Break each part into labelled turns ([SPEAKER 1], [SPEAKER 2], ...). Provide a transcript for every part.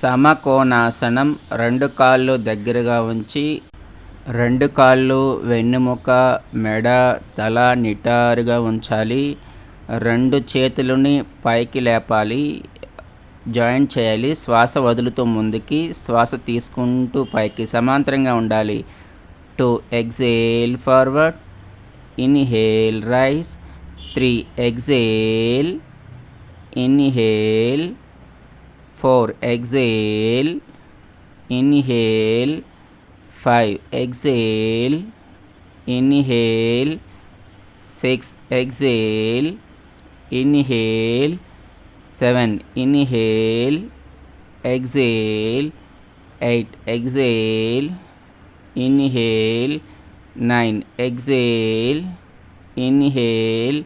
[SPEAKER 1] సమకోణాసనం. రెండు కాళ్ళు దగ్గరగా ఉంచి, రెండు కాళ్ళు వెన్నుముక, మెడ, తల నిటారుగా ఉంచాలి. రెండు చేతులని పైకి లేపాలి, జాయింట్ చేయాలి. శ్వాస వదులుతూ ముందుకి, శ్వాస తీసుకుంటూ పైకి సమాంతరంగా ఉండాలి. 2 exhale forward, inhale rise, 3 exhale, inhale, 4 exhale, inhale, 5 exhale, inhale, 6 exhale, inhale, 7 inhale, exhale, 8 exhale, inhale, 9 exhale, inhale,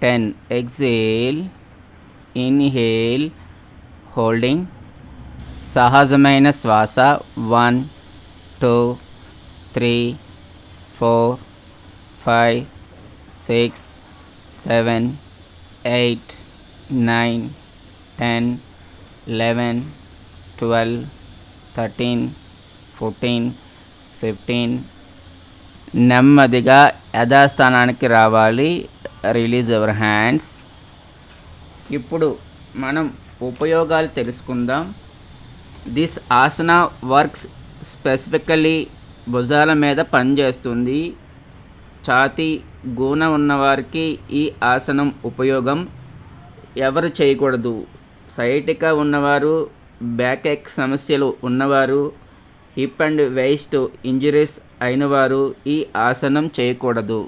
[SPEAKER 1] 10 exhale, inhale, holding. సహజమైన శ్వాస. 1 2 3 4 5 6 7 8 9 10 11 12 13 14 15. నెమ్మదిగా యథాస్థానానికి రావాలి. Release your hands. ఇప్పుడు మనం ఉపయోగాలు తెలుసుకుందాం. దిస్ ఆసన వర్క్స్ స్పెసిఫికలీ భుజాల మీద పనిచేస్తుంది. ఛాతీ గూన ఉన్నవారికి ఈ ఆసనం ఉపయోగం. ఎవరు చేయకూడదు. సైటికా ఉన్నవారు, బ్యాక్ ఎక్ సమస్యలు ఉన్నవారు, హిప్ అండ్ వేస్ట్ ఇంజరీస్ అయినవారు ఈ ఆసనం చేయకూడదు.